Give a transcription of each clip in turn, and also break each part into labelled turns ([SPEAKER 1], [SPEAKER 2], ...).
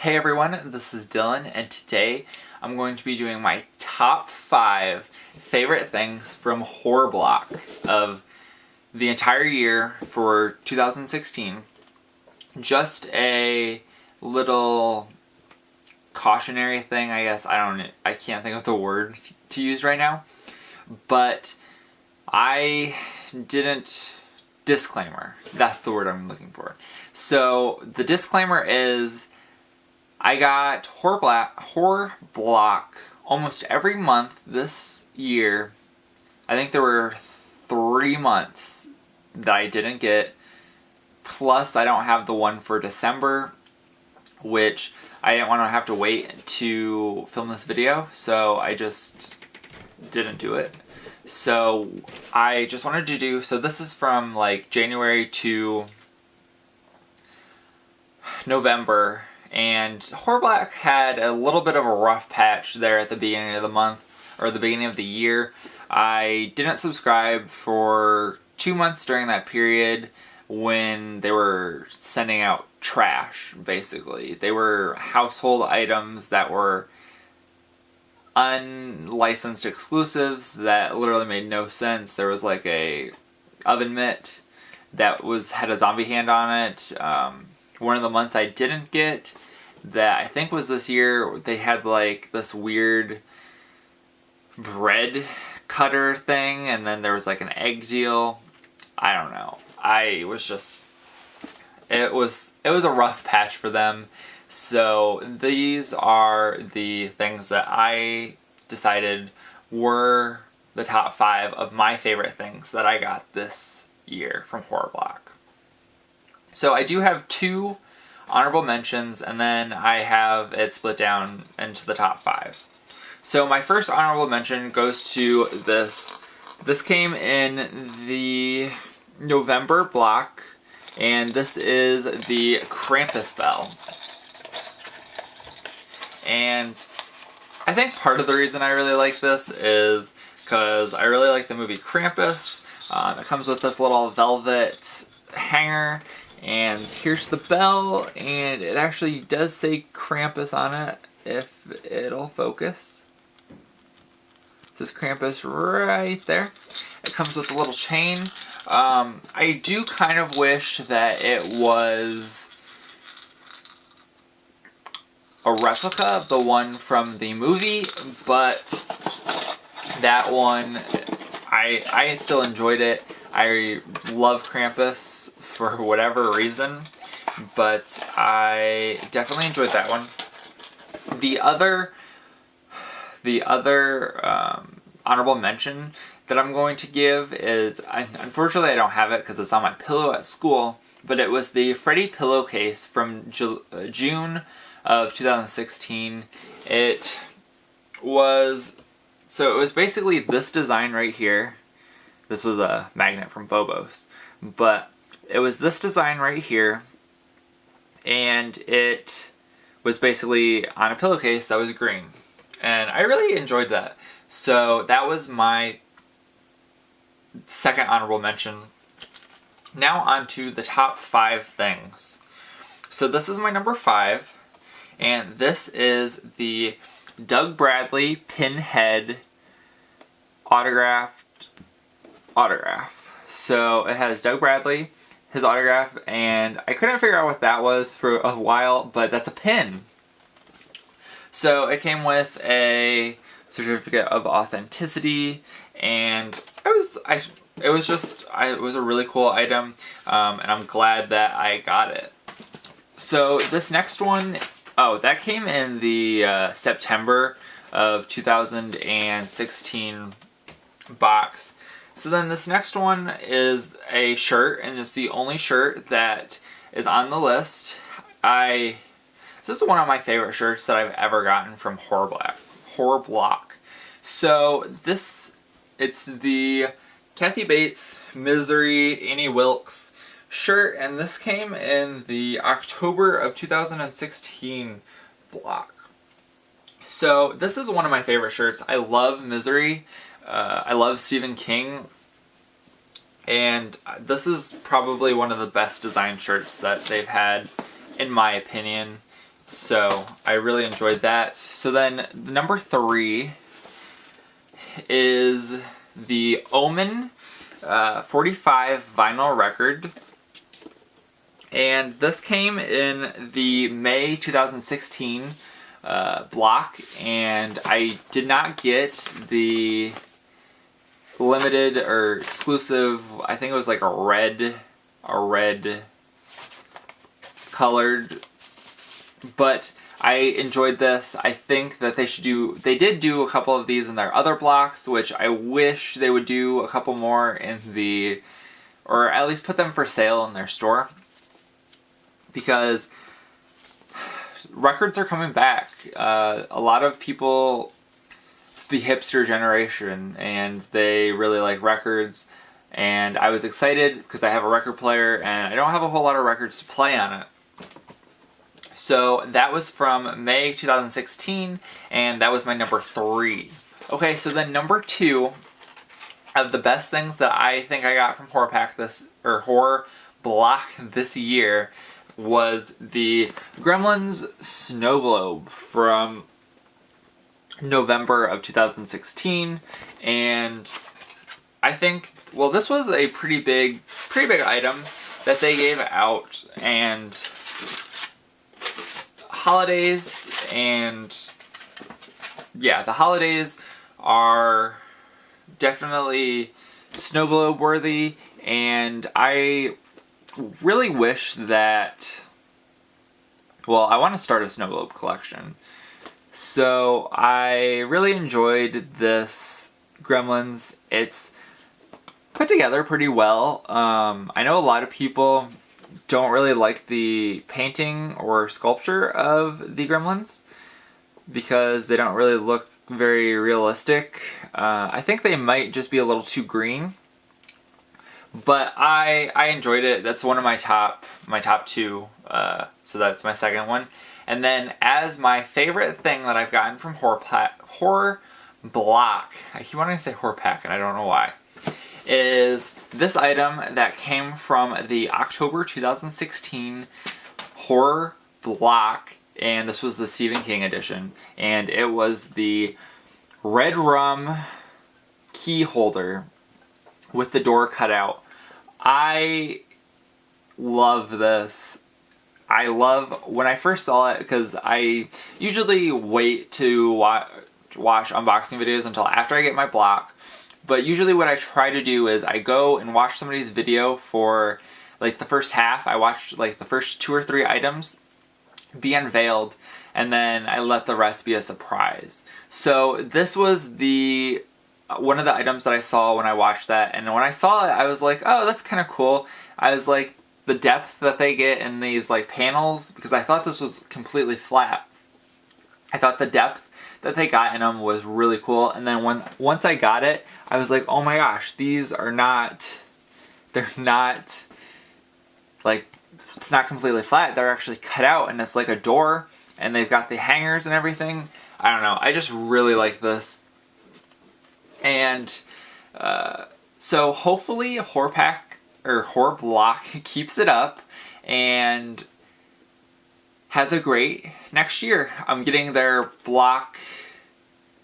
[SPEAKER 1] Hey everyone, this is Dylan, and today I'm going to be doing my top 5 favorite things from Horror Block of the entire year for 2016. Just a little cautionary thing, I guess. I can't think of the word to use right now, but disclaimer, that's the word I'm looking for. So the disclaimer is I got Horror Block almost every month this year. I think there were 3 months that I didn't get, plus I don't have the one for December, which I didn't want to have to wait to film this video, so I just didn't do it. So I just wanted to do, so this is from like January to November, and Horror Block had a little bit of a rough patch there at the beginning of the month, or the beginning of the year. I didn't subscribe for 2 months during that period when they were sending out trash, basically. They were household items that were unlicensed exclusives that literally made no sense. There was like a oven mitt that had a zombie hand on it. One of the months I didn't get, that I think was this year, they had like this weird bread cutter thing, and then there was like an egg deal. I don't know. It was a rough patch for them. So these are the things that I decided were the top 5 of my favorite things that I got this year from Horror Block. So I do have 2 honorable mentions, and then I have it split down into the top 5. So my first honorable mention goes to this. This came in the November block, and this is the Krampus bell. And I think part of the reason I really like this is because I really like the movie Krampus. It comes with this little velvet hanger, and here's the bell, and it actually does say Krampus on it, if it'll focus. It says Krampus right there. It comes with a little chain. I do kind of wish that it was a replica of the one from the movie, but that one, I still enjoyed it. I love Krampus for whatever reason, but I definitely enjoyed that one. The other honorable mention that I'm going to give is, unfortunately I don't have it because it's on my pillow at school, but it was the Freddy pillowcase from June of 2016. It was basically this design right here. This was a magnet from Bobos, but it was this design right here, and it was basically on a pillowcase that was green, and I really enjoyed that. So that was my second honorable mention. Now on to the top 5 things. So this is my number 5, and this is the Doug Bradley Pinhead autograph. So it has Doug Bradley, his autograph, and I couldn't figure out what that was for a while, but that's a pin. So it came with a certificate of authenticity, and it was a really cool item, and I'm glad that I got it. So this next one, that came in the September of 2016 box. So then this next one is a shirt, and it's the only shirt that is on the list. This is one of my favorite shirts that I've ever gotten from Horror Block. So it's the Kathy Bates Misery Annie Wilkes shirt, and this came in the October of 2016 block. So this is one of my favorite shirts. I love Misery. I love Stephen King, and this is probably one of the best design shirts that they've had, in my opinion. So I really enjoyed that. So then number 3 is the Omen 45 vinyl record. And this came in the May 2016 block, and I did not get the limited or exclusive, I think it was like a red colored, but I enjoyed this. I think that they did do a couple of these in their other blocks, which I wish they would do a couple more in or at least put them for sale in their store, because records are coming back. A lot of people, it's the hipster generation, and they really like records, and I was excited because I have a record player and I don't have a whole lot of records to play on it. So that was from May 2016, and that was my number 3. Okay, so then number 2 of the best things that I think I got from Horror Block this year was the Gremlins Snow Globe from November of 2016, and I think, well, this was a pretty big item that they gave out, and holidays, and yeah, the holidays are definitely snow globe worthy, and I really wish that, well, I want to start a snow globe collection. So I really enjoyed this Gremlins. It's put together pretty well. I know a lot of people don't really like the painting or sculpture of the Gremlins because they don't really look very realistic. I think they might just be a little too green, but I enjoyed it. That's one of my top 2, so that's my second one. And then as my favorite thing that I've gotten from Horror Block, I keep wanting to say Horror Pack and I don't know why, is this item that came from the October 2016 Horror Block, and this was the Stephen King edition, and it was the red rum key holder with the door cut out. I love this. I love when I first saw it, because I usually wait to watch unboxing videos until after I get my block. But usually what I try to do is I go and watch somebody's video for like the first half. I watch like the first 2 or 3 items be unveiled, and then I let the rest be a surprise. So this was one of the items that I saw when I watched that, and when I saw it I was like, oh, that's kind of cool. I was like, the depth that they get in these like panels, because I thought this was completely flat. I thought the depth that they got in them was really cool, and then once I got it, I was like, oh my gosh, they're not like, it's not completely flat, they're actually cut out, and it's like a door, and they've got the hangers and everything. I don't know, I just really like this. And so hopefully Horror Block keeps it up and has a great next year. I'm getting their block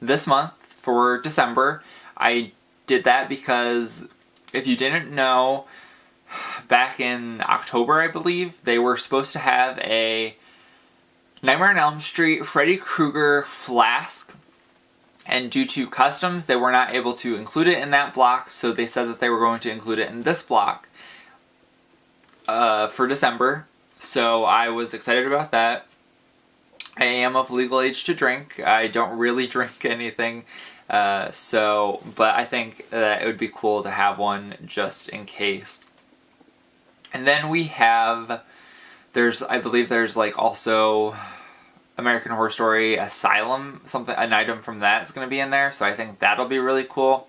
[SPEAKER 1] this month for December. I did that because, if you didn't know, back in October, I believe, they were supposed to have a Nightmare on Elm Street Freddy Krueger flask, and due to customs, they were not able to include it in that block, so they said that they were going to include it in this block for December. So I was excited about that. I am of legal age to drink. I don't really drink anything, but I think that it would be cool to have one just in case. And then we have, I believe there's like also American Horror Story Asylum, an item from that is going to be in there, so I think that'll be really cool.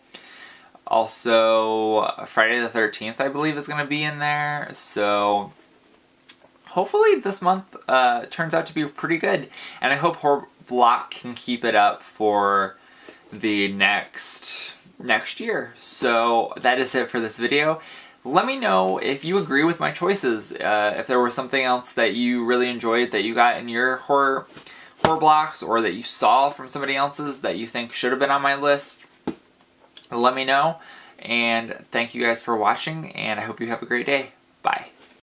[SPEAKER 1] Also, Friday the 13th, I believe, is going to be in there, so hopefully this month turns out to be pretty good, and I hope Horror Block can keep it up for the next year. So that is it for this video. let me know if you agree with my choices. If there was something else that you really enjoyed that you got in your horror blocks, or that you saw from somebody else's that you think should have been on my list. Let me know. And thank you guys for watching, and I hope you have a great day. Bye.